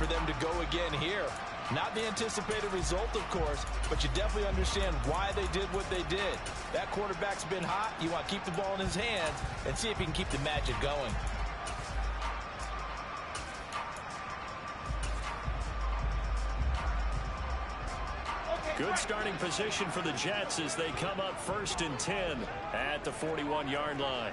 them to go again here. Not the anticipated result, of course, but you definitely understand why they did what they did. That quarterback's been hot. You want to keep the ball in his hands and see if he can keep the magic going. Good starting position for the Jets as they come up 1st and 10 at the 41-yard line.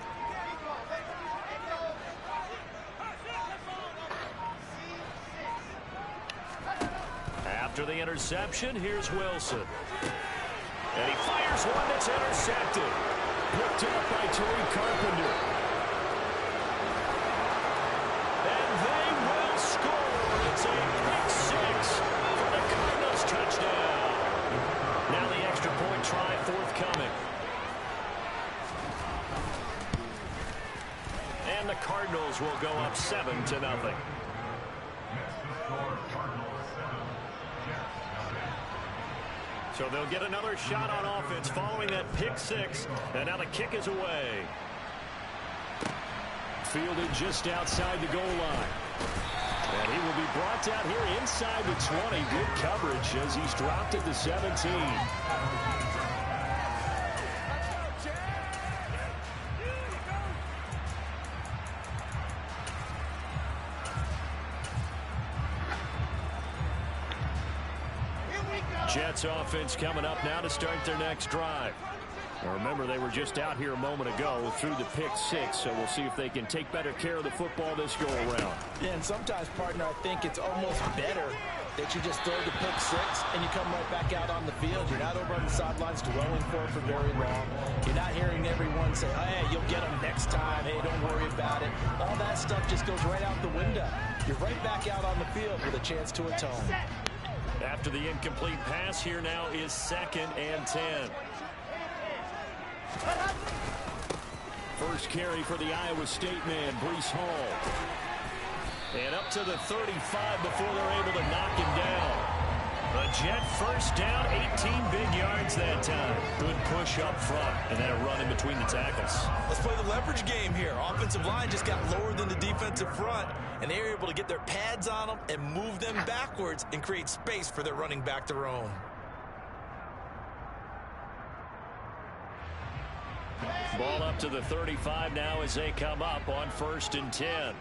After the interception, here's Wilson. And he fires one that's intercepted. Picked up by Tariq Carpenter. And they will score. It's a pick six for the Cardinals touchdown. Now the extra point try forthcoming. And the Cardinals will go up 7-0. So they'll get another shot on offense following that pick six. And now the kick is away. Fielded just outside the goal line. And he will be brought down here inside the 20. Good coverage as he's dropped at the 17. Jets offense coming up now to start their next drive. Now remember, they were just out here a moment ago through the pick six, so we'll see if they can take better care of the football this go around. Yeah, and sometimes, partner, I think it's almost better that you just throw the pick six and you come right back out on the field. You're not over on the sidelines dwelling for it for very long. You're not hearing everyone say, hey, you'll get them next time. Hey, don't worry about it. All that stuff just goes right out the window. You're right back out on the field with a chance to atone. After the incomplete pass, here now is 2nd and 10. First carry for the Iowa State man, Breece Hall. And up to the 35 before they're able to knock him down. A Jet first down, 18 big yards that time. Good push up front, and then a run in between the tackles. Let's play the leverage game here. Offensive line just got lower than the defensive front, and they were able to get their pads on them and move them backwards and create space for their running back to roam. Ball up to the 35 now as they come up on 1st and 10.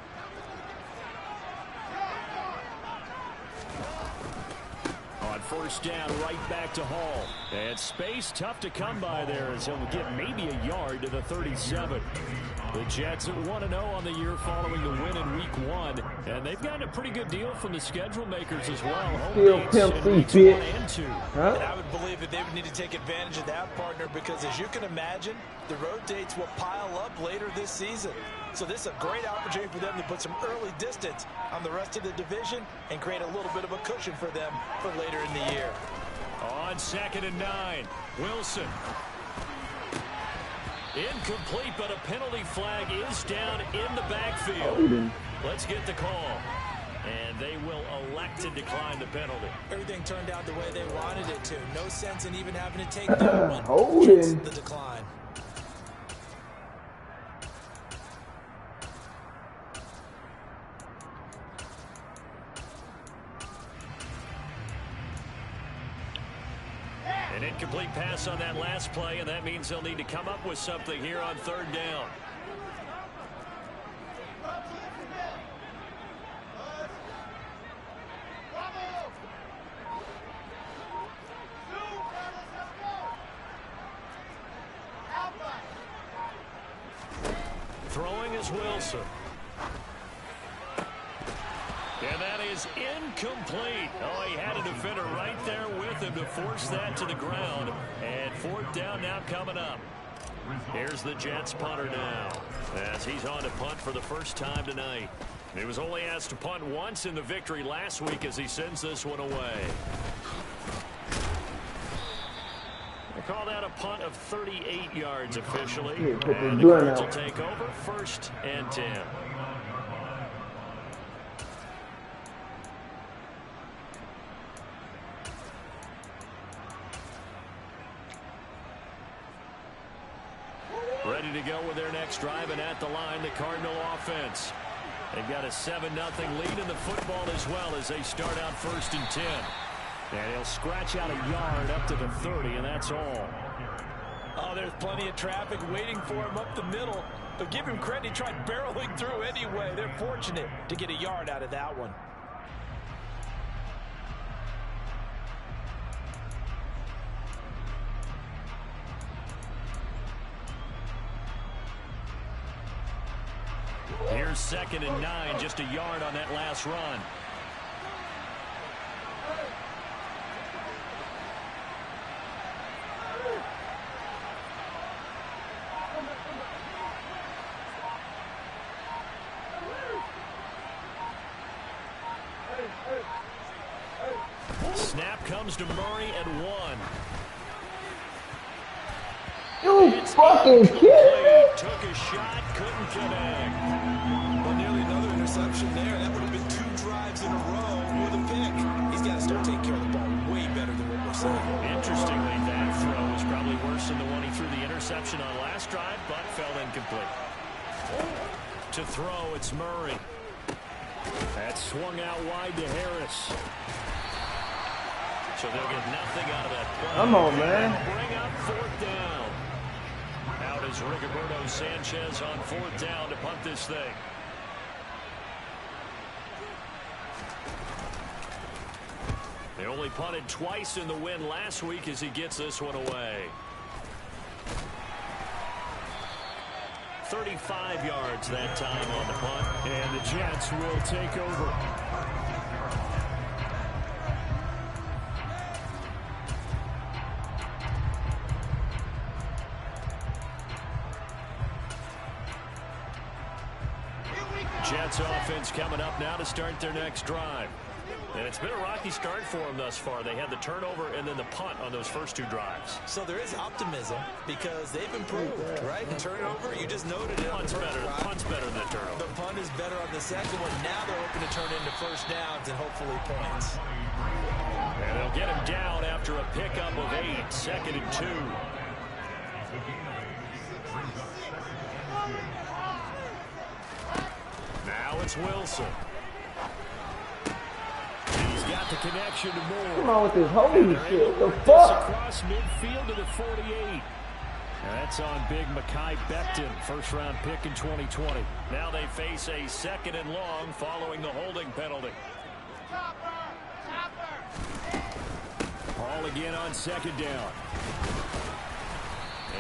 On 1st down, right back to Hall. And space tough to come by there as he'll get maybe a yard to the 37. The Jets at 1-0 on the year following the win in Week 1. And they've gotten a pretty good deal from the schedule makers as well. Home dates in Weeks 1 and 2. And I would believe that they would need to take advantage of that, partner, because as you can imagine, the road dates will pile up later this season. So this is a great opportunity for them to put some early distance on the rest of the division and create a little bit of a cushion for them for later in the year. On 2nd and 9, Wilson. Incomplete, but a penalty flag is down in the backfield. Let's get the call. And they will elect to decline the penalty. Everything turned out the way they wanted it to. No sense in even having to take that one. Holding the decline. An incomplete pass on that last play, and that means they'll need to come up with something here on 3rd down. Throwing is Wilson. And that is incomplete. Oh, he had a defender right there with him to force that to the ground. And 4th down now coming up. Here's the Jets punter now, as he's on to punt for the first time tonight. He was only asked to punt once in the victory last week as he sends this one away. They call that a punt of 38 yards officially. And the Cards will take over 1st and 10. Ready to go with their next drive, and at the line, the Cardinal offense. They've got a 7-0 lead in the football as well as they start out 1st and 10. And he'll scratch out a yard up to the 30, and that's all. Oh, there's plenty of traffic waiting for him up the middle. But give him credit, he tried barreling through anyway. They're fortunate to get a yard out of that one. Here's 2nd and 9, just a yard on that last run. Snap comes to Murray at 1. You fucking kid! Took a shot, couldn't connect. Well, nearly another interception there. That would have been 2 drives in a row with a pick. He's got to start taking care of the ball way better than what we're seeing. Interestingly, that throw was probably worse than the one he threw the interception on last drive, but fell incomplete. To throw, it's Murray. That swung out wide to Harris. So they'll get nothing out of that play. Come on, man. Bring up 4th down. Out is Rigoberto Sanchez on 4th down to punt this thing. They only punted twice in the win last week as he gets this one away. 35 yards that time on the punt. And the Jets will take over. Jets offense coming up now to start their next drive. And it's been a rocky start for them thus far. They had the turnover and then the punt on those first 2 drives. So there is optimism because they've improved, right? The turnover, you just noted it. Punt's better than the turnover. The punt is better on the second one. Now they're hoping to turn into first downs and hopefully points. And they'll get him down after a pickup of 8, 2nd and 2. Now it's Wilson. He's got the connection to Moore. Come on with this holy shit. What the fuck? Across midfield to the 48. That's on big Mekhi Becton, 1st-round pick in 2020. Now they face a 2nd and long following the holding penalty. Hall again on 2nd down.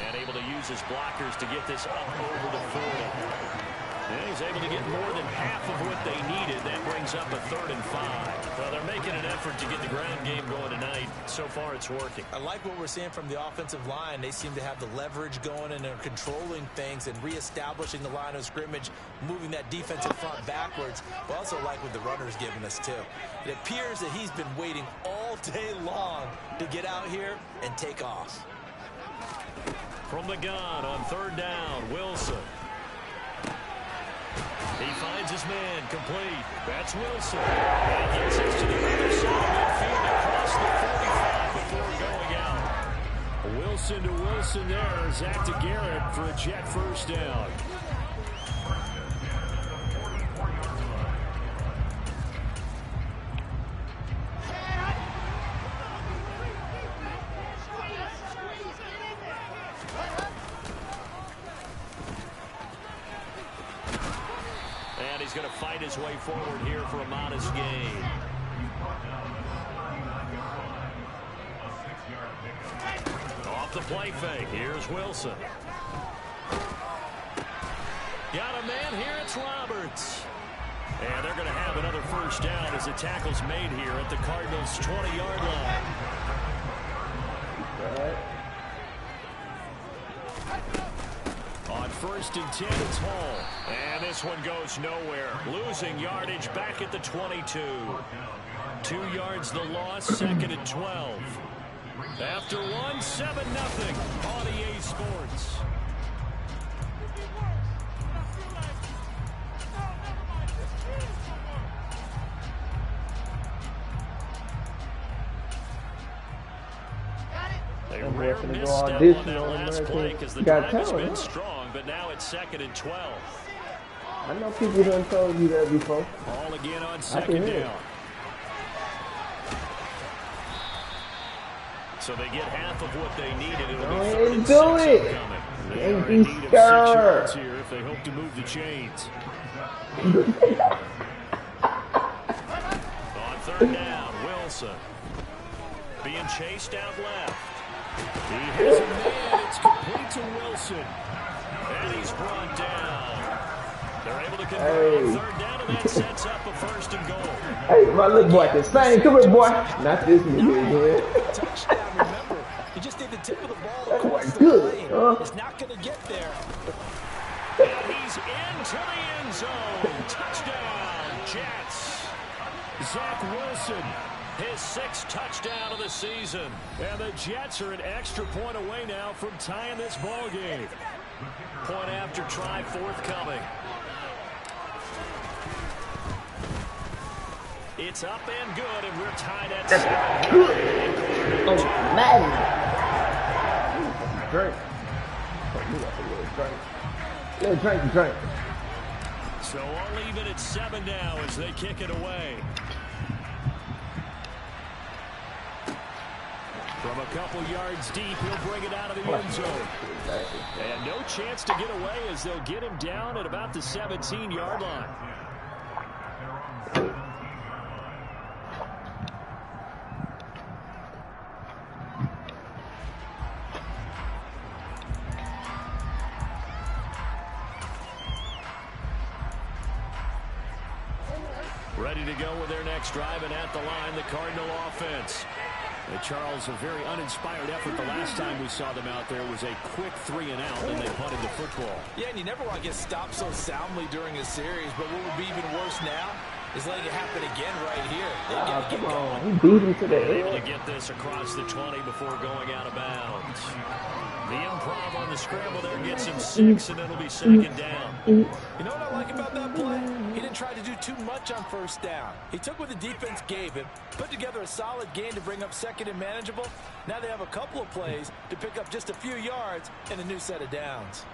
And able to use his blockers to get this up over the 40. And he's able to get more than half of what they needed. That brings up a 3rd and 5. Well, they're making an effort to get the ground game going tonight. So far, it's working. I like what we're seeing from the offensive line. They seem to have the leverage going and they're controlling things and reestablishing the line of scrimmage, moving that defensive front backwards. But also like what the runner's giving us, too. It appears that he's been waiting all day long to get out here and take off. From the gun on 3rd down, Wilson. He finds his man complete. That's Wilson. And he gets us to the other side of midfield across the 45 before going out. Wilson to Wilson there. Zach to Garrett for a Jet 1st down. Going to fight his way forward here for a modest gain. Off the play fake. Here's Wilson. Got a man here. It's Roberts. And they're going to have another 1st down as the tackle's made here at the Cardinals' 20-yard line. On 1st and 10, it's Hall. And this one goes nowhere. Losing yardage back at the 22. 2 yards the loss, 2nd and 12. After 1, 7-0 on EA Sports. A rare misstep on that last play because the drive has been strong, but now it's 2nd and 12. I know people done told you that before. Ball again on second down. So they get half of what they needed. It'll be 3rd and 6 coming. They are in need of 6 yards here if they hope to move the chains. On 3rd down, Wilson. Being chased out left. He has a man. It's complete to Wilson. And he's brought down. They're able to convert on 3rd down, and that sets up a 1st and goal. Hey, my little boy can sing. Come here, boy. Not this nigga. Touchdown, remember. You just need the tip of the ball across the lane. It's not going to get there. And he's into the end zone. Touchdown, Jets. Zach Wilson, his 6th touchdown of the season. And the Jets are an extra point away now from tying this ball game. Point after try forthcoming. It's up and good, and we're tied at 7. Oh, Madden. Drink. Drink. So all even at 7 now as they kick it away. From a couple yards deep, he'll bring it out of the end zone. And no chance to get away as they'll get him down at about the 17-yard line. Ready to go with their next drive, and at the line, the Cardinal offense. Charles, a very uninspired effort the last time we saw them out there was a quick 3-and-out, and they punted the football. Yeah, and you never want to get stopped so soundly during a series, but what would be even worse now is letting it happen again right here. They got to get going. He beat him to the head. Able to get this across the 20 before going out of bounds. The improv on the scramble there gets him 6, and it'll be 2nd down. You know what I like about that play? He didn't try to do too much on 1st down. He took what the defense gave him, put together a solid gain to bring up 2nd and manageable. Now they have a couple of plays to pick up just a few yards and a new set of downs.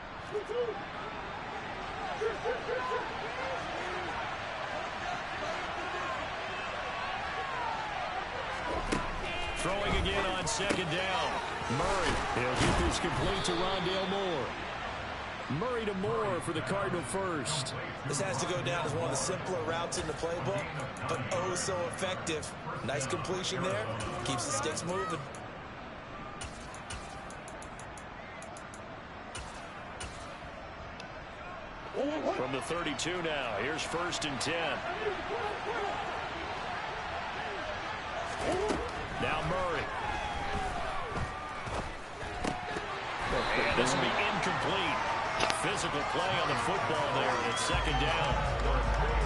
Throwing again on 2nd down. Murray, he'll get this complete to Rondale Moore. Murray to Moore for the Cardinal first. This has to go down as one of the simpler routes in the playbook, but oh so effective. Nice completion there. Keeps the sticks moving. From the 32 now, here's 1st and 10. Now Murray. And this will be incomplete. Physical play on the football there, and it's 2nd down.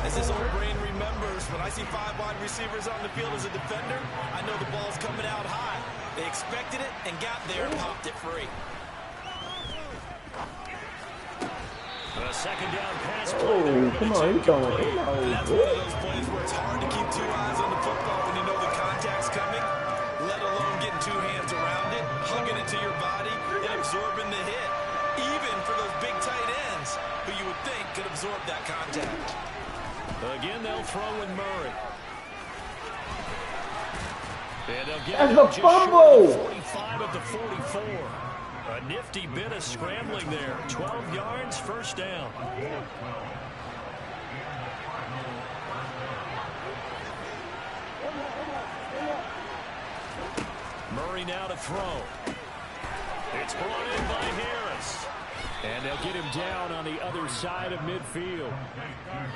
As his old brain remembers, when I see 5 wide receivers on the field as a defender, I know the ball's coming out high. They expected it and got there and popped it free. A 2nd down pass play. Oh, come on, he's going. And that's one of those plays where it's hard to keep 2 eyes on the football when you know the contact's coming, let alone getting 2 hands around it, hugging it to your body, and absorbing the hit. Even for those big tight ends who you would think could absorb that contact. Again, they'll throw in Murray. And they'll get That's a fumble. 45 at the 44. A nifty bit of scrambling there. 12 yards, 1st down. Murray now to throw. It's brought in by Harris. And they'll get him down on the other side of midfield.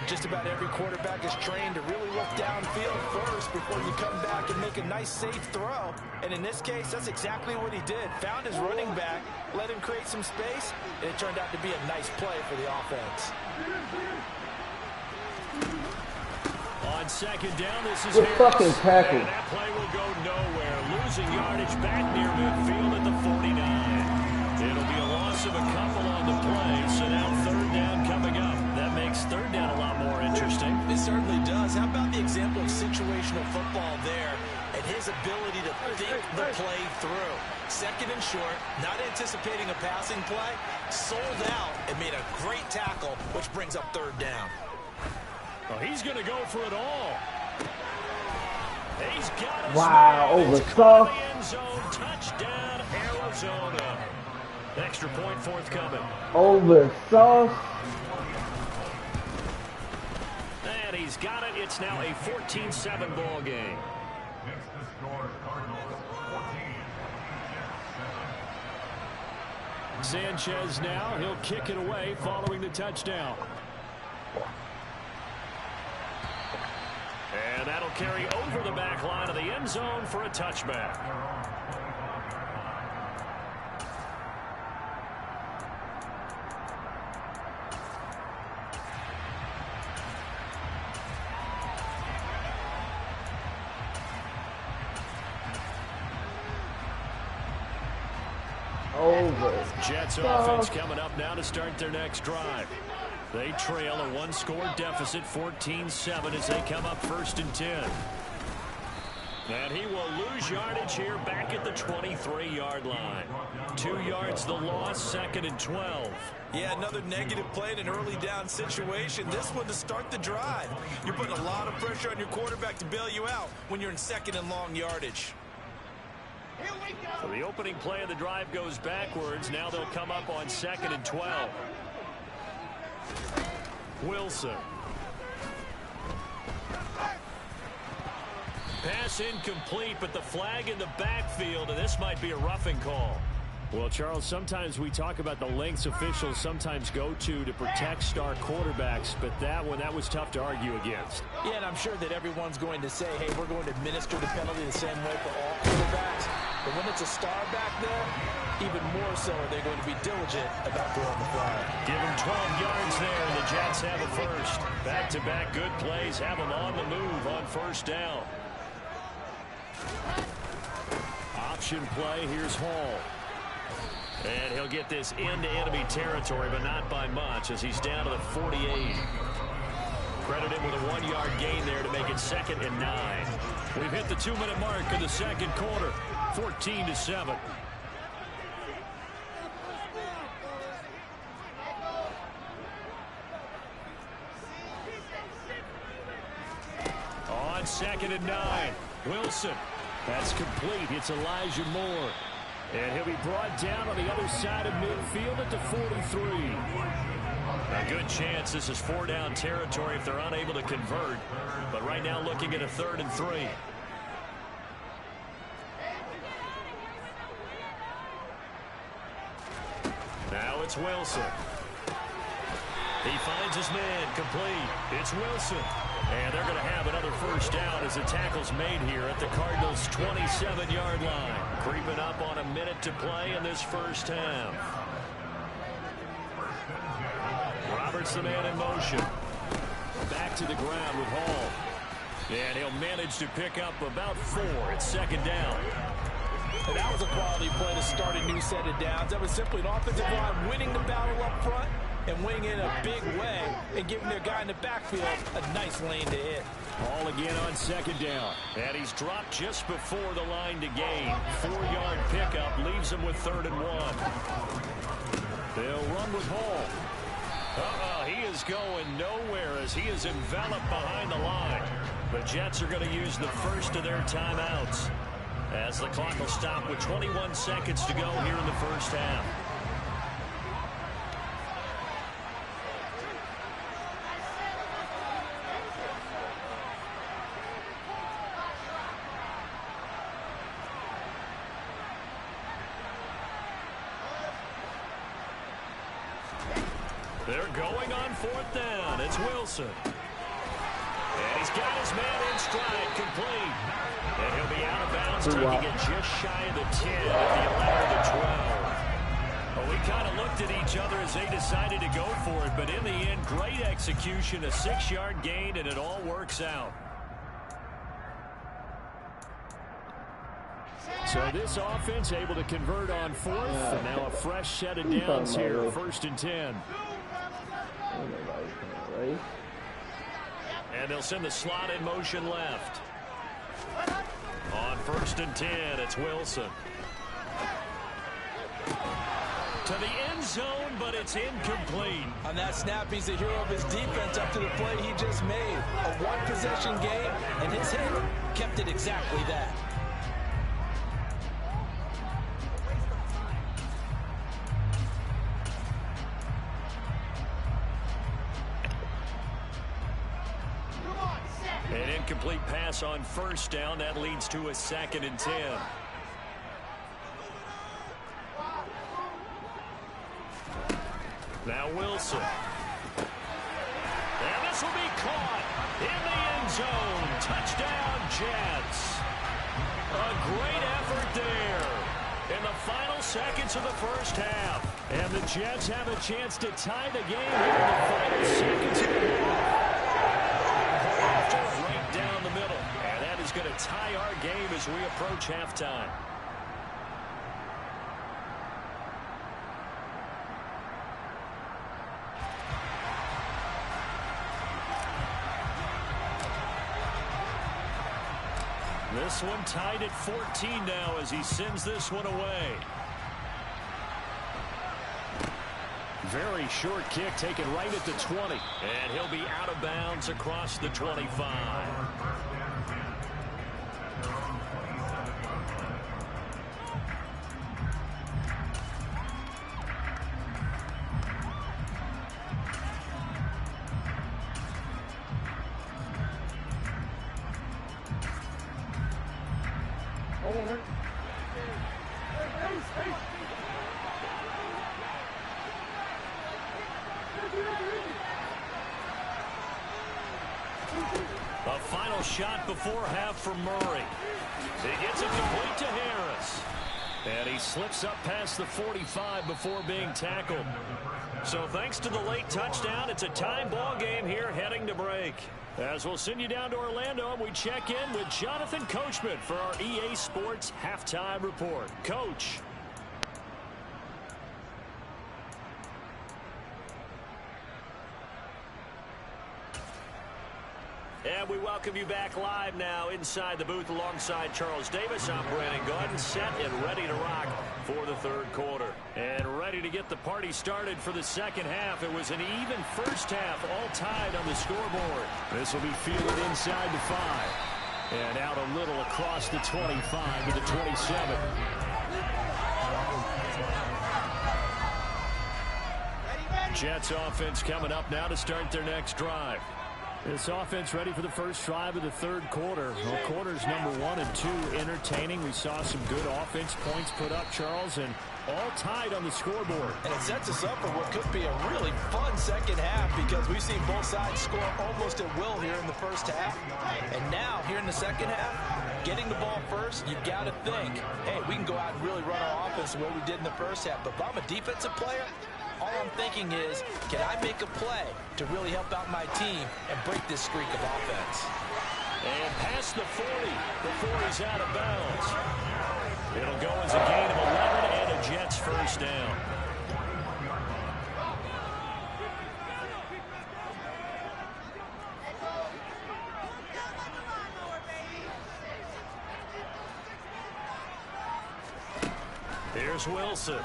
Just about every quarterback is trained to really look downfield first before you come back and make a nice, safe throw. And in this case, that's exactly what he did. Found his running back, let him create some space, and it turned out to be a nice play for the offense. On 2nd down, this is Good fucking tackle. And that play will go nowhere. Losing yardage back near midfield at the 49. It'll be a loss of a couple on the play, so now 3rd down coming up. That makes 3rd down a lot more interesting. It certainly does. How about the example of situational football there? At his his ability to think the play through. Second and short, not anticipating a passing play, sold out and made a great tackle, which brings up third down. Well, he's going to go for it all. He's got his wow, man. over It's soft. caught in the end zone. Touchdown, Arizona. Extra point forthcoming. Over soft. And he's got it. It's now a 14-7 ball game. Sanchez now. He'll kick it away following the touchdown. And that'll carry over the back line of the end zone for a touchback. Over. Jets offense coming up now to start their next drive. They trail a one-score deficit, 14-7, as they come up 1st and 10. And he will lose yardage here back at the 23-yard line. 2 yards the loss, 2nd and 12. Yeah, another negative play in an early down situation. This one to start the drive. You're putting a lot of pressure on your quarterback to bail you out when you're in 2nd and long yardage. So the opening play of the drive goes backwards. Now they'll come up on 2nd and 12. Wilson. Pass incomplete, but the flag in the backfield, and this might be a roughing call. Well, Charles, sometimes we talk about the lengths officials sometimes go to protect star quarterbacks, but that was tough to argue against. Yeah, and I'm sure that everyone's going to say, hey, we're going to administer the penalty the same way for all quarterbacks. But when it's a star back there, even more so are they going to be diligent about throwing the flag. Give him 12 yards there, and the Jets have a first. Back-to-back good plays have them on the move on 1st down. Option play, here's Hall. And he'll get this into enemy territory, but not by much, as he's down to the 48. Credit him with a 1-yard gain there to make it 2nd and 9. We've hit the 2-minute mark in the 2nd quarter, 14-7. On 2nd and 9, Wilson. That's complete. It's Elijah Moore. And he'll be brought down on the other side of midfield at the 43. A good chance this is 4-down territory if they're unable to convert. But right now looking at a 3rd and 3. Now it's Wilson. He finds his man complete. It's Wilson. And they're going to have another 1st down as the tackle's made here at the Cardinals' 27-yard line. Creeping up on a minute to play in this 1st half. Roberts the man in motion. Back to the ground with Hall. And he'll manage to pick up about 4 at 2nd down. And that was a quality play to start a new set of downs. That was simply an offensive line winning the battle up front and winning in a big way and giving their guy in the backfield a nice lane to hit. All again on 2nd down. And he's dropped just before the line to gain. 4-yard pickup leaves him with 3rd and 1. They'll run with Hall. He is going nowhere as he is enveloped behind the line. The Jets are going to use the first of their timeouts as the clock will stop with 21 seconds to go here in the 1st half. They're going on 4th down. It's Wilson. And he's got his man in stride, complete. And he'll be out of bounds, taking it just shy of the 10 at the 11 to 12. Well, we kind of looked at each other as they decided to go for it, but in the end, great execution, a 6-yard gain, and it all works out. So this offense able to convert on 4th, and now a fresh set of downs here, 1st and 10. And they'll send the slot in motion left. On First and 10, it's Wilson. To the end zone, but it's incomplete. On that snap, he's the hero of his defense up to the play he just made. A one-possession game, and his hit kept it exactly that. An incomplete pass on first down. That leads to a 2nd and 10. Now Wilson. And this will be caught in the end zone. Touchdown, Jets. A great effort there in the final seconds of the first half. And the Jets have a chance to tie the game here in the final seconds of the half. Right down the middle. And that is going to tie our game as we approach halftime. This one tied at 14 now as he sends this one away. Very short kick taken right at the 20. And he'll be out of bounds across the 25. A final shot before half from Murray. He gets it complete to Harris. And he slips up past the 45 before being tackled. So thanks to the late touchdown, it's a tie ball game here heading to break. As we'll send you down to Orlando, and we check in with Jonathan Coachman for our EA Sports Halftime Report. Coach. And we welcome you back live now inside the booth alongside Charles Davis. I'm Brandon Gordon, set and ready to rock for the third quarter. And ready to get the party started for the second half. It was an even first half, all tied on the scoreboard. This will be fielded inside the 5. And out a little across the 25 to the 27. Jets offense coming up now to start their next drive. This offense ready for the first drive of the third quarter. Well, quarters number 1 and 2 entertaining. We saw some good offense points put up, Charles, and all tied on the scoreboard. And it sets us up for what could be a really fun second half because we've seen both sides score almost at will here in the first half. And now, here in the second half, getting the ball first, you've got to think, hey, we can go out and really run our offense the way we did in the first half. But if I'm a defensive player, all I'm thinking is, can I make a play to really help out my team and break this streak of offense? And past the 40 before he's out of bounds. It'll go as a gain of 11 and a Jets first down. Here's Wilson.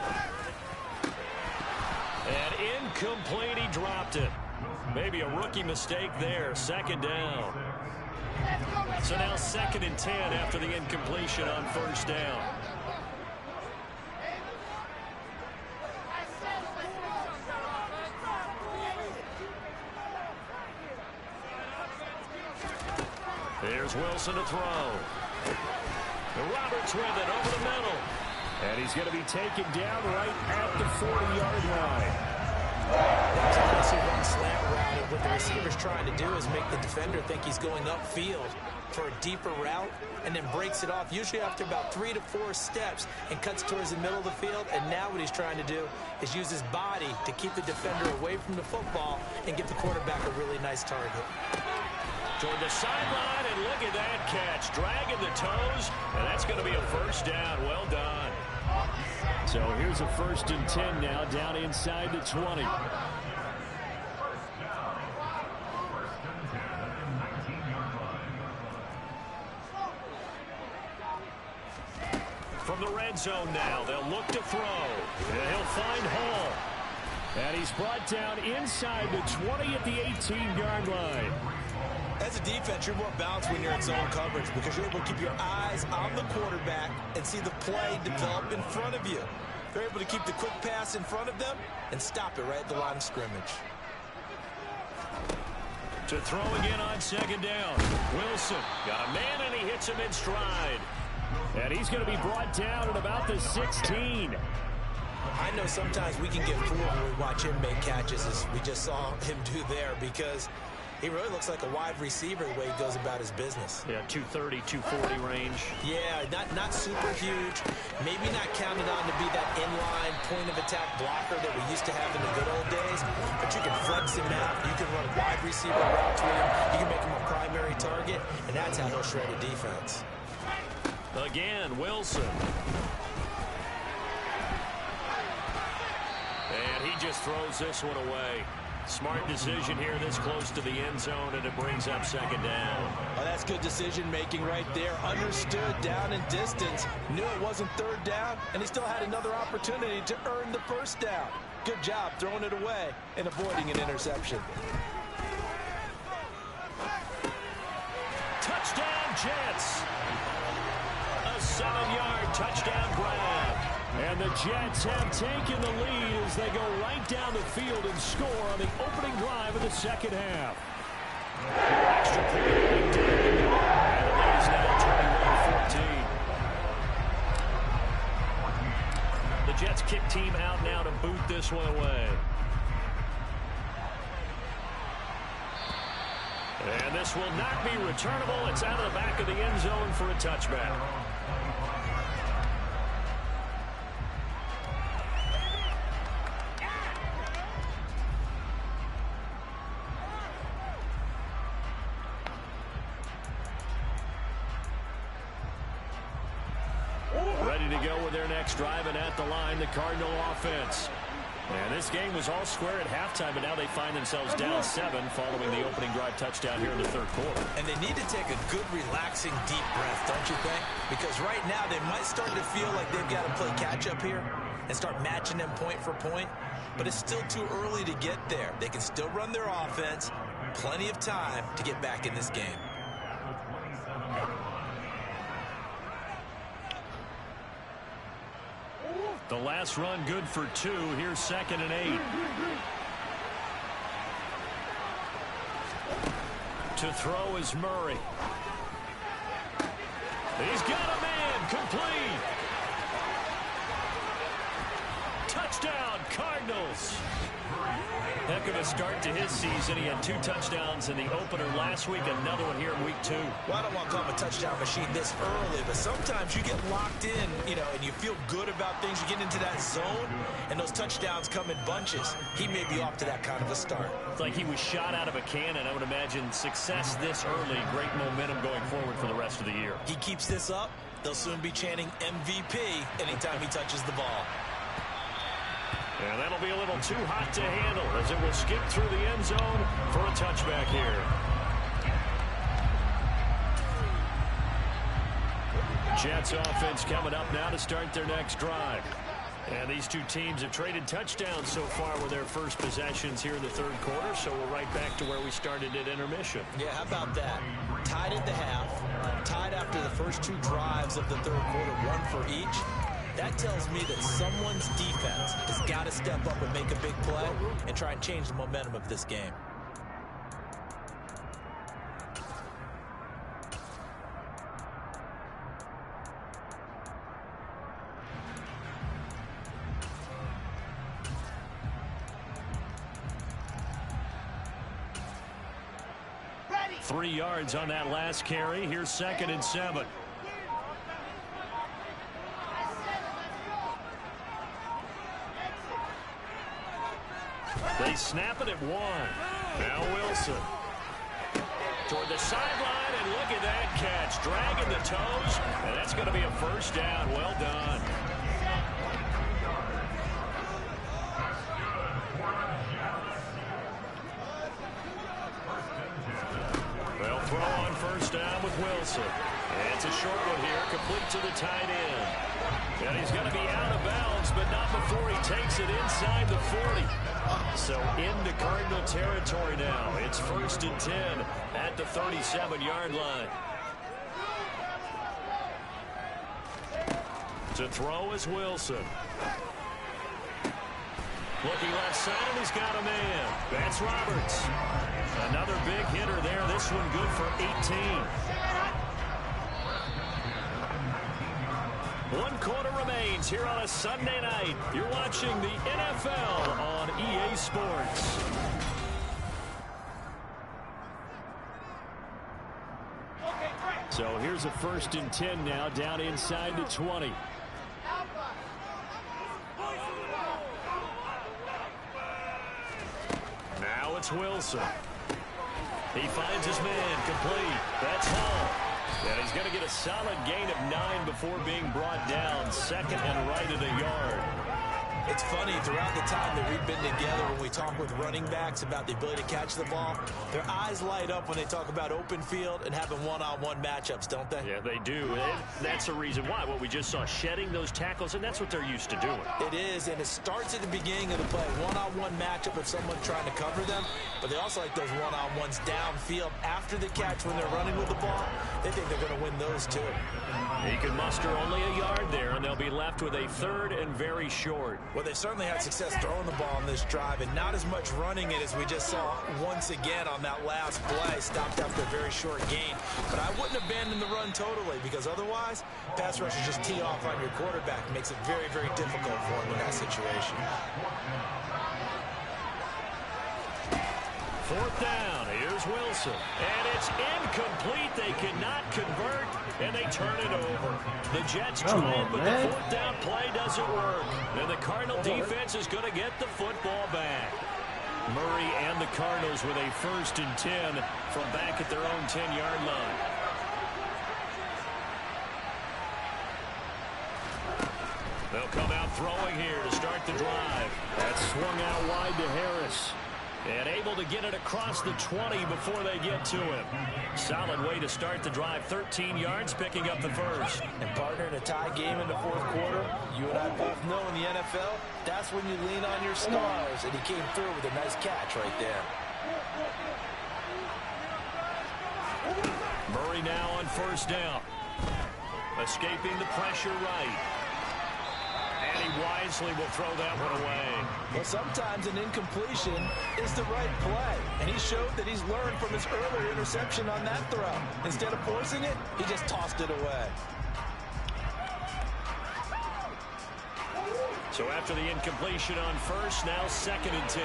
And incomplete, he dropped it. Maybe a rookie mistake there, second down. So now 2nd and 10 after the incompletion on first down. Here's Wilson to throw. Roberts with it over the middle. And he's going to be taken down right at the 40-yard line. That's a classic run slant route. And what the receiver's trying to do is make the defender think he's going upfield for a deeper route and then breaks it off, usually after about 3 to 4 steps, and cuts towards the middle of the field. And now what he's trying to do is use his body to keep the defender away from the football and give the quarterback a really nice target. Toward the sideline, and look at that catch. Dragging the toes, and that's going to be a first down. Well done. So here's a 1st and 10 now, down inside the 20. From the red zone now, they'll look to throw. And he'll find Hall. And he's brought down inside the 20 at the 18-yard line. As a defense, you're more balanced when you're in zone coverage because you're able to keep your eyes on the quarterback and see the play develop in front of you. They're able to keep the quick pass in front of them and stop it right at the line of scrimmage. To throw again on second down. Wilson got a man, and he hits him in stride. And he's going to be brought down at about the 16. I know sometimes we can get fooled when we watch him make catches, as we just saw him do there, because he really looks like a wide receiver the way he goes about his business. Yeah, 230, 240 range. Yeah, not super huge. Maybe not counted on to be that inline point-of-attack blocker that we used to have in the good old days. But you can flex him out. You can run wide receiver routes with him. You can make him a primary target, and that's how he'll shred a defense. Again, Wilson. And he just throws this one away. Smart decision here this close to the end zone, and it brings up second down. Oh, that's good decision-making right there. Understood down and distance. Knew it wasn't third down, and he still had another opportunity to earn the first down. Good job throwing it away and avoiding an interception. Touchdown, Jets. A 7-yard touchdown grab. And the Jets have taken the lead as they go right down the field and score on the opening drive of the second half. Extra point. And the lead is now 21-14. The Jets kick team out now to boot this one away. And this will not be returnable. It's out of the back of the end zone for a touchback. Ready to go with their next drive, and at the line, the Cardinal offense. And this game was all square at halftime, but now they find themselves down 7 following the opening drive touchdown here in the third quarter. And they need to take a good, relaxing, deep breath, don't you think? Because right now they might start to feel like they've got to play catch-up here and start matching them point for point. But it's still too early to get there. They can still run their offense. Plenty of time to get back in this game. The last run good for 2. Here's 2nd and 8. To throw is Murray. He's got a man. Complete. Touchdown, Cardinals. Heck of a start to his season. He had 2 touchdowns in the opener last week, another one here in week 2. Well, I don't want to call him a touchdown machine this early, but sometimes you get locked in, and you feel good about things. You get into that zone, and those touchdowns come in bunches. He may be off to that kind of a start. It's like he was shot out of a cannon. I would imagine success this early, great momentum going forward for the rest of the year. He keeps this up, they'll soon be chanting MVP anytime he touches the ball. And that'll be a little too hot to handle as it will skip through the end zone for a touchback here. Jets offense coming up now to start their next drive. And these two teams have traded touchdowns so far with their first possessions here in the third quarter, so we're right back to where we started at intermission. Yeah, how about that? Tied at the half, tied after the first 2 drives of the third quarter, 1 for each. That tells me that someone's defense has got to step up and make a big play and try and change the momentum of this game. Ready. 3 yards on that last carry. Here's 2nd and 7. They snap it at 1. Now Wilson. Toward the sideline, and look at that catch. Dragging the toes, and that's going to be a first down. Well done. They'll throw on first down with Wilson. It's a short one here, complete to the tight end. And he's going to be out of bounds, but not before he takes it inside the 40. So into Cardinal territory now. It's 1st and 10 at the 37-yard line. To throw is Wilson. Looking left side, and he's got a man. That's Roberts. Another big hitter there. This one good for 18. 1 quarter remains here on a Sunday night. You're watching the NFL on EA Sports. So here's a 1st and 10 now, down inside the 20. Now it's Wilson. He finds his man, complete. That's Hall. And he's going to get a solid gain of 9 before being brought down. 2nd and right at a yard. It's funny, throughout the time that we've been together, when we talk with running backs about the ability to catch the ball, their eyes light up when they talk about open field and having one-on-one matchups, don't they? Yeah, they do. And that's the reason why. What we just saw, shedding those tackles, and that's what they're used to doing. It is, and it starts at the beginning of the play. One-on-one matchup with someone trying to cover them, but they also like those one-on-ones downfield after the catch when they're running with the ball. They think they're going to win those too. He can muster only a yard there, and they'll be left with a 3rd and very short. Well, they certainly had success throwing the ball on this drive, and not as much running it as we just saw once again on that last play. Stopped after a very short gain. But I wouldn't abandon the run totally, because otherwise, pass rushers just tee off on your quarterback. It makes it very, very difficult for him in that situation. 4th down. Here's Wilson. And it's incomplete. They cannot convert, and they turn it over. The Jets try, but the 4th down play doesn't work. And the Cardinal defense is going to get the football back. Murray and the Cardinals with a 1st and 10 from back at their own 10-yard line. They'll come out throwing here to start the drive. That's swung out wide to Harris. And able to get it across the 20 before they get to him. Solid way to start the drive. 13 yards, picking up the 1st. And partner, in a tie game in the 4th quarter, you and I both know in the NFL, that's when you lean on your stars. And he came through with a nice catch right there. Murray now on 1st down. Escaping the pressure right. And he wisely will throw that one away. Well, sometimes an incompletion is the right play. And he showed that he's learned from his earlier interception on that throw. Instead of forcing it, he just tossed it away. So after the incompletion on 1st, now 2nd and 10.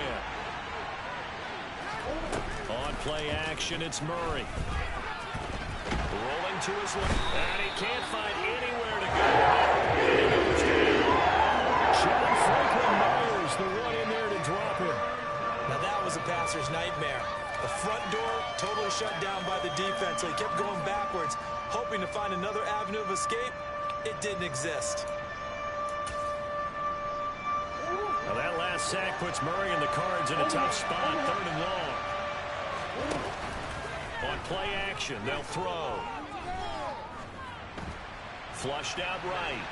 On play action, it's Murray. Rolling to his left. And he can't find anywhere to go. John Franklin Myers, the one in there to drop him. Now that was a passer's nightmare. The front door totally shut down by the defense, so he kept going backwards, hoping to find another avenue of escape. It didn't exist. Now that last sack puts Murray and the Cards in a tough spot, 3rd and long. On play action, they'll throw. Flushed out right.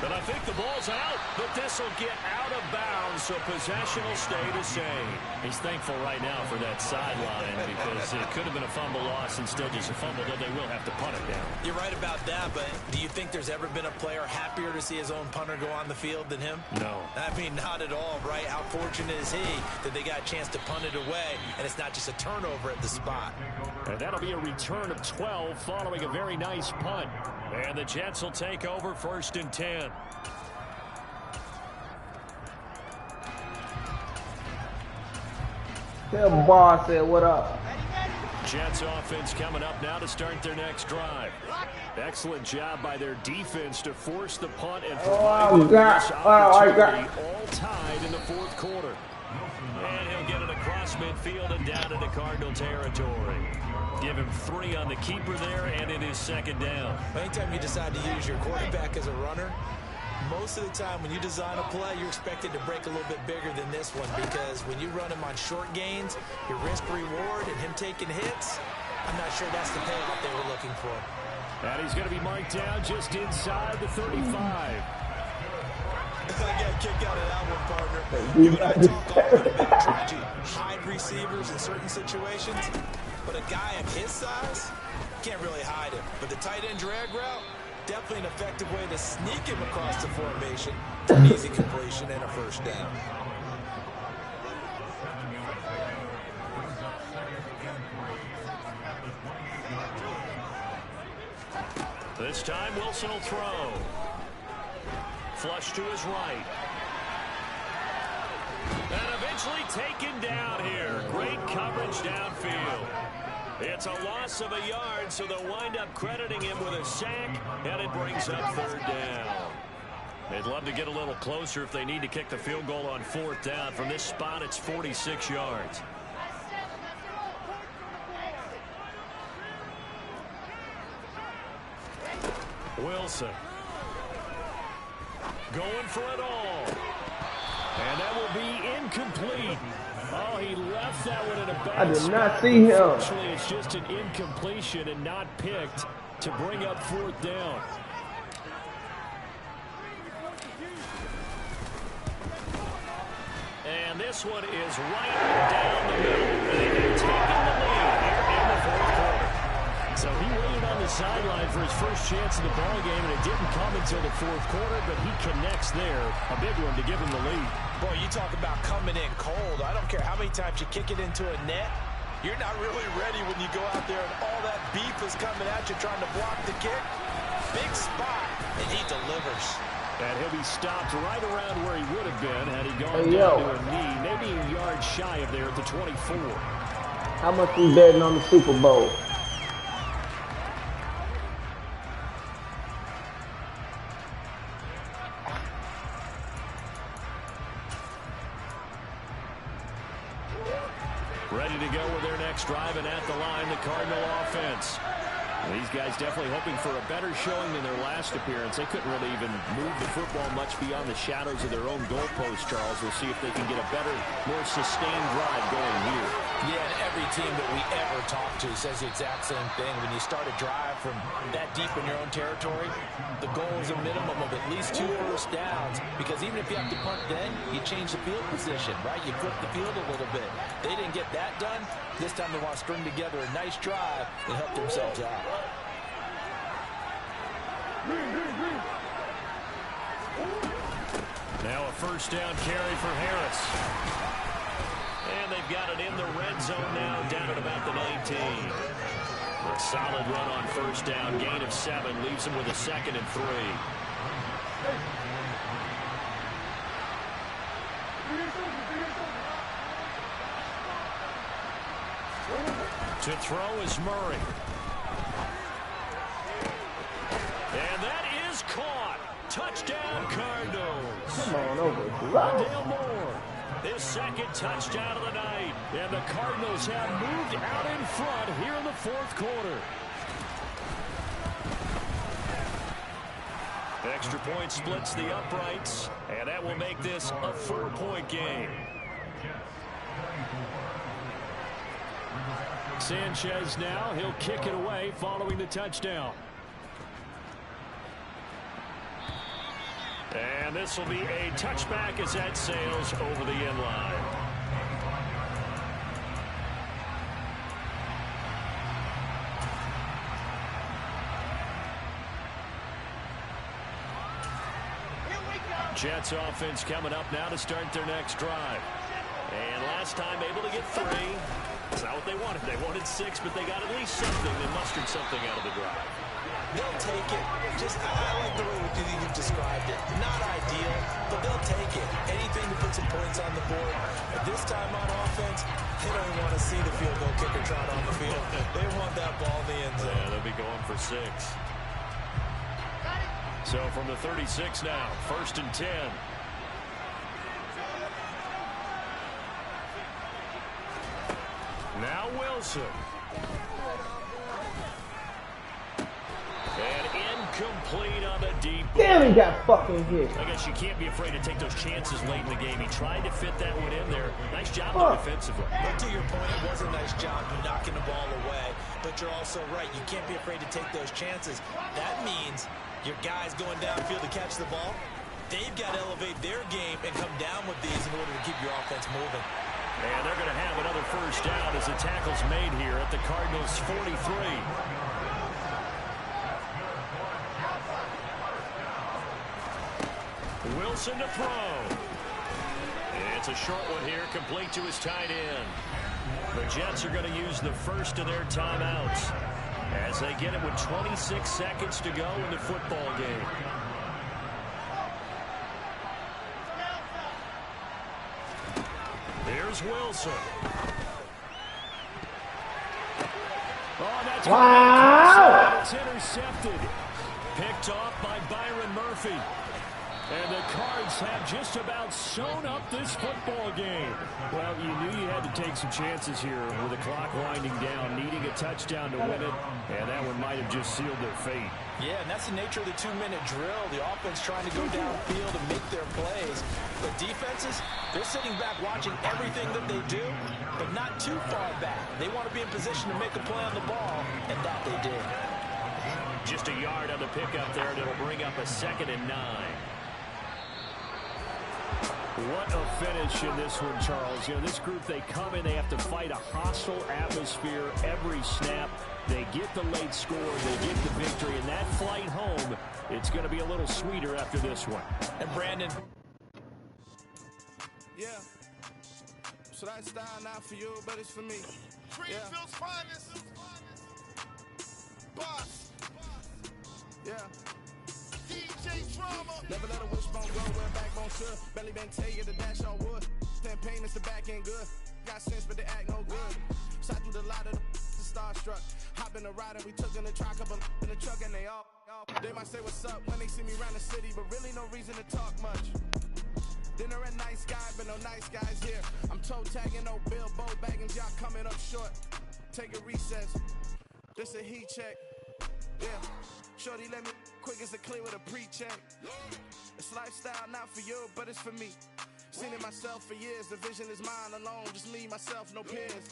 But I think the ball's out, but this will get out of bounds, so possession will stay the same. He's thankful right now for that sideline because it could have been a fumble loss and still just a fumble, though they will have to punt it down. You're right about that, but do you think there's ever been a player happier to see his own punter go on the field than him? No. I mean, not at all, right? How fortunate is he that they got a chance to punt it away, and it's not just a turnover at the spot. And that'll be a return of 12 following a very nice punt. And the Jets will take over 1st and 10. Tell them boss said what up. Jets offense coming up now to start their next drive. Excellent job by their defense to force the punt and provide this opportunity, all tied in the 4th quarter. And he'll get it across midfield and down into Cardinal territory. Give him 3 on the keeper there, and it is 2nd down. Anytime you decide to use your quarterback as a runner, most of the time when you design a play, you're expected to break a little bit bigger than this one, because when you run him on short gains, your risk reward and him taking hits, I'm not sure that's the payoff they were looking for. And he's going to be marked down just inside the 35. I got a kick out of that one, partner. You and I talk often about trying to hide receivers in certain situations, but a guy of his size can't really hide him. But the tight end drag route, definitely an effective way to sneak him across the formation. An easy completion and a first down. This time Wilson will throw. Flush to his right. And eventually taken down here. Great coverage downfield. It's a loss of a yard, so they'll wind up crediting him with a sack, and it brings up third down. They'd love to get a little closer if they need to kick the field goal on fourth down. From this spot, it's 46 yards. Wilson. Going for it all. And that will be incomplete. Oh, he left that one in a bad I did spot. not see him. Unfortunately, it's just an incompletion and not picked to bring up fourth down. And this one is right down the middle. They've taken the lead here in the fourth quarter. So he waited on the sideline for his first chance in the ballgame, and it didn't come until the fourth quarter, but he connects there. A big one to give him the lead. Boy, you talk about coming in cold. I don't care how many times you kick it into a net. You're not really ready when you go out there and all that beef is coming at you trying to block the kick. Big spot, and he delivers. And he'll be stopped right around where he would have been had he gone down to a knee, maybe a yard shy of there at the 24. How much we betting on the Super Bowl? Ready to go with their next drive, and at the line, the Cardinal offense. These guys definitely hoping for a better showing than their last appearance. They couldn't really even move the football much beyond the shadows of their own goalpost, Charles. We'll see if they can get a better, more sustained drive going here. Yeah, and every team that we ever talk to says the exact same thing. When you start a drive from that deep in your own territory, the goal is a minimum of at least 2 first downs, because even if you have to punt then, you change the field position, right? You flip the field a little bit. They didn't get that done. This time they want to string together a nice drive and help themselves out. Now a first down carry for Harris. And they've got it in the red zone now, down at about the 19. A solid run on first down, gain of 7, leaves them with a 2nd and 3. To throw is Murray. And that is caught. Touchdown, Cardinals. Come on over. Dale Moore, his 2nd touchdown of the night. And the Cardinals have moved out in front here in the fourth quarter. Extra point splits the uprights, and that will make this a 4-point game. Sanchez now, he'll kick it away following the touchdown. And this will be a touchback as that sails over the end line. Jets offense coming up now to start their next drive. And last time able to get 3. It's not what they wanted. They wanted 6, but they got at least something. They mustered something out of the drive. They'll take it. I like the way you've described it. Not ideal, but they'll take it. Anything to put some points on the board. But this time on offense, they don't want to see the field goal kicker trot on the field. They want that ball in the end zone. Yeah, they'll be going for 6. So from the 36 now, 1st and 10. Now Wilson. And incomplete on the deep ball. Damn, he got fucking hit. I guess you can't be afraid to take those chances late in the game. He tried to fit that one in there. Nice job on defensively. But to your point, it was a nice job knocking the ball away. But you're also right. You can't be afraid to take those chances. That means your guys going downfield to catch the ball, they've got to elevate their game and come down with these in order to keep your offense moving. And they're going to have another first down as the tackle's made here at the Cardinals' 43. Wilson to throw. It's a short one here, complete to his tight end. The Jets are going to use the first of their timeouts as they get it with 26 seconds to go in the football game. Here's Wilson. Oh, that's wow! It's intercepted. Picked off by Byron Murphy. And the Cards have just about sewn up this football game. Well, you knew you had to take some chances here with the clock winding down, needing a touchdown to win it, and that one might have just sealed their fate. Yeah, and that's the nature of the 2-minute drill. The offense trying to go downfield and make their plays. But defenses, they're sitting back watching everything that they do, but not too far back. They want to be in position to make a play on the ball, and that they did. Just a yard on the pickup there, and it'll bring up a 2nd and 9. What a finish in this one, Charles. You know, this group, they come in, they have to fight a hostile atmosphere every snap. They get the late score, they get the victory, and that flight home, it's going to be a little sweeter after this one. And Brandon. Yeah. So that style not for you, but it's for me. Greenfield's finest. Boss. Yeah. DJ Drama. Never let a wishbone grow where a backbone should. Belly been tell you the dash on wood. Then pain is the back end good. Got sense, but they act no good. Shot through the lot of the starstruck. Hop in the ride and we took in the truck up in the truck and they all. They might say what's up when they see me around the city, but really no reason to talk much. Dinner a nice guy, but no nice guys here. I'm toe tagging, no Bilbo bagging, y'all coming up short. Take a recess. This a heat check. Yeah. Shorty let me quick as a clear with a pre-check. It's lifestyle not for you, but it's for me. Seen it myself for years. The vision is mine alone. Just me, myself, no peers.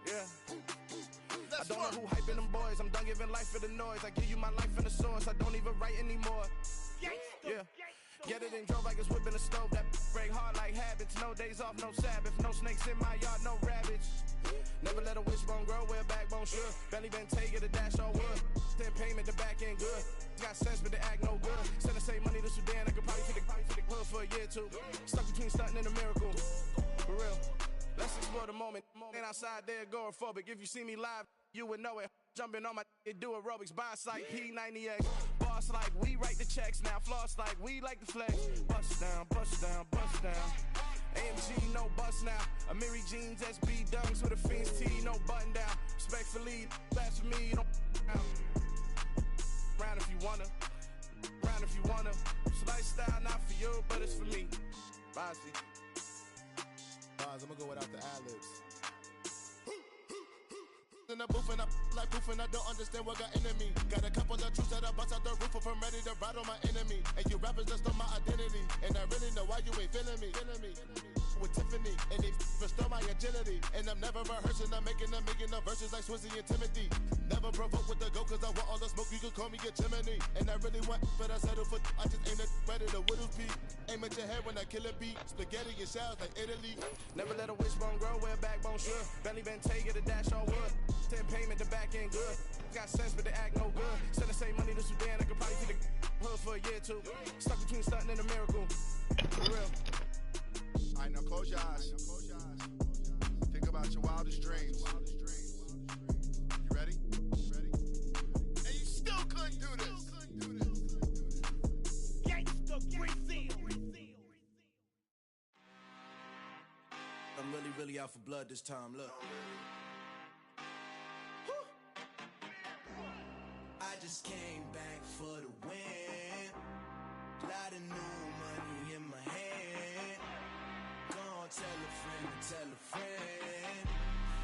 Yeah. I don't know who hyping them boys. I'm done giving life for the noise. I give you my life in the source. I don't even write anymore. Yeah. Get it and drove like it's whipping a stove. That break hard like habits. No days off, no Sabbath. No snakes in my yard, no rabbits. Never let a wishbone grow where a backbone should. Belly been take it, a dash on wood. Then payment, the back end good. Got sense, but they act no good. Send the same money to Sudan. I could probably fit the hood for a year or two. Stuck between stunting and a miracle. For real. Let's explore the moment. Ain't outside there agoraphobic. If you see me live, you would know it. Jumping on my do aerobics, buy site P90X. Boss like we write the checks now. Floss like we like the flex. Bust down, bust down, bust down. AMG, no bust now. Amiri jeans, SB dunks with a Fiends tee, no button down. Respectfully, that's for me, you don't round if you wanna. Round if you wanna. It's lifestyle not for you, but it's for me. Bossy. I'm gonna go without the ad-libs. In the booth and I like proof and I don't understand what got into me. Got a couple of troops that I bust out the roof if I'm ready to ride on my enemy. And you rappers just on my identity. And I really know why you ain't feeling me. With Tiffany and they restore my agility. And I'm never rehearsing, I'm making the verses like Swizzy and Timothy. Never provoke with the go cause I want all the smoke, you can call me a chimney. And I really want, but I settle for I just aim at ready to whittle peak. Aim at your head when I kill a beat. Spaghetti and shells like Italy. Never let a wishbone grow where a backbone should. Belly been take it, a dash on wood. Then payment, the back end good. Got sense, but they act no good. Send the same money to Sudan, I could probably fit the hood for a year or two. Stuck between stunting and a miracle. For real. Alright, now close your eyes. Think about your wildest dreams. You ready? And you still couldn't do this. Gangsta Brazil. I'm really out for blood this time. Look. I just came back for the win. Lot of new money in my hand. Gonna tell a friend to tell a friend.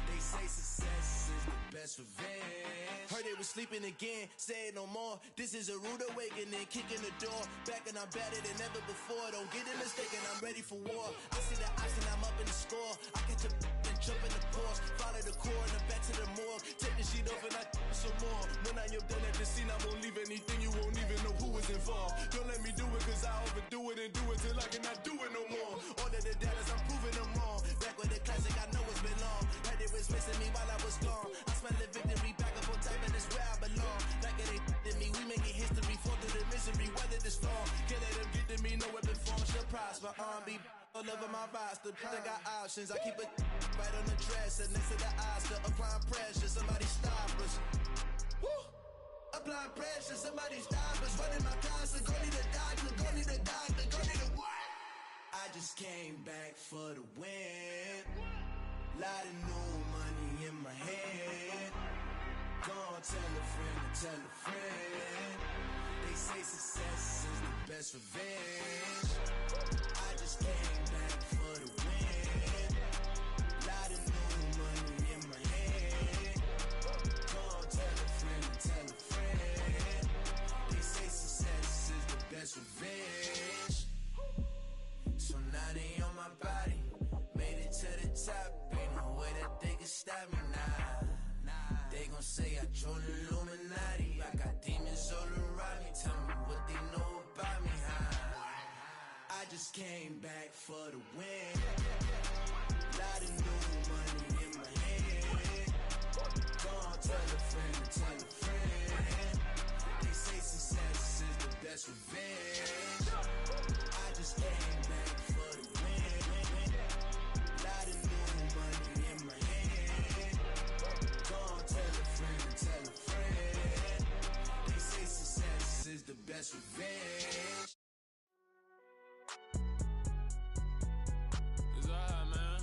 They They say success is the best revenge. Heard they was sleeping again, say it no more. This is a rude awakening, kicking the door. Back and I'm better than ever before. Don't get it mistaken, I'm ready for war. I see the option, I'm up in the score. I catch a and jump in the Porsche. Follow the core and the back to the morgue. Take the sheet off and I some more. When I am done at the scene, I won't leave anything. You won't even know who was involved. Don't let me do it cause I overdo it and do it till I cannot do it no more. Order the dallas, I'm proving them wrong. Back with the classic, I know it's been long. Heard it was missing me while I was gone. I smell the victory back up on top and it's where I belong. Like it ain't to me, we making history. Fall through the misery, weather the storm. Can't let them get to me, no weapon form should prosper. Be all over my roster, I got options. I keep it right on the dresser next to the Oscar. Applying pressure, somebody stop us. Woo! Applying pressure, somebody stop us. Running my concert, go need a doctor, go need a doctor, go need a what? I just came back for the win. Lot of new money in my hand. Go on, tell a friend and tell a friend. They say success is the best revenge. I just came back for the win. Lot of new money in my hand. Go on, tell a friend and tell a friend. They say success is the best revenge. So now they on my body. Made it to the top. Ain't no way that they can stop me now. They gon' say I joined the Illuminati. I got demons all around me. Tell me what they know about me, huh? I just came back for the win. Lot of new money in my hand. Go on, tell a friend and tell a friend. They say success is the best revenge. I just came back for the win. Lot of new money in my hand. Go on, tell a friend and tell a friend. They say success is the best revenge. It's alright, man.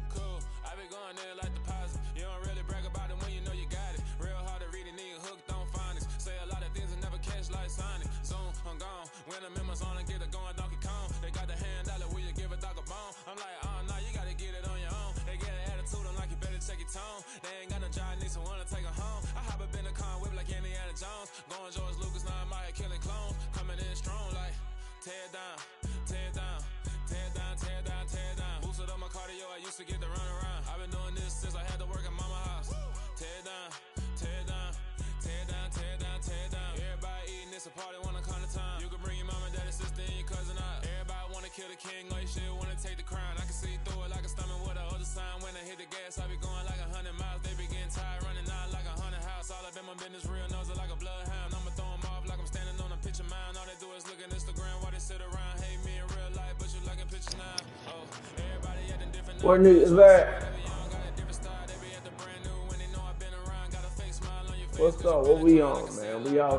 Cool. I be going there like deposit. You don't really brag about it when you know you got it. Real hard to read a nigga hooked on phonics. Say a lot of things and never catch like Sonic. Zoom, I'm gone. When I'm in my zone, I get it going Donkey Kong. They got the hand dollar, will you give a dog a bone? I'm like, oh no, you gotta get it on your own. They get an attitude, I'm like, you better check your tone. They ain't got no job, need someone to take her home. I hop up in the car, whip like Indiana Jones. Going George Lucas, now I'm out here killing clones. Coming in strong like, tear down, tear down, tear down, tear down, tear down. Boosted up my cardio, I used to get to run around. I've been doing this since I had to work at mama house. Tear down, tear down, tear down, tear down, tear down. Everybody eating this a party, wanna come to time. You can bring your mama, daddy, sister, and your cousin out. Everybody wanna kill the king, or you shit wanna take the crown. I can see through it like a stomach with a other sign. When I hit the gas, I be going like 100 miles. They be getting tired, running out like 100 house. All up in my business, real nose it like a bloodhound. I'ma throw 'em off like I'm standing on a picture mound. All they do is look at Instagram while they sit around. Hate me in real life, but you liking pictures now. Oh, everybody acting different. What niggas that? What's up? What we on, man? We all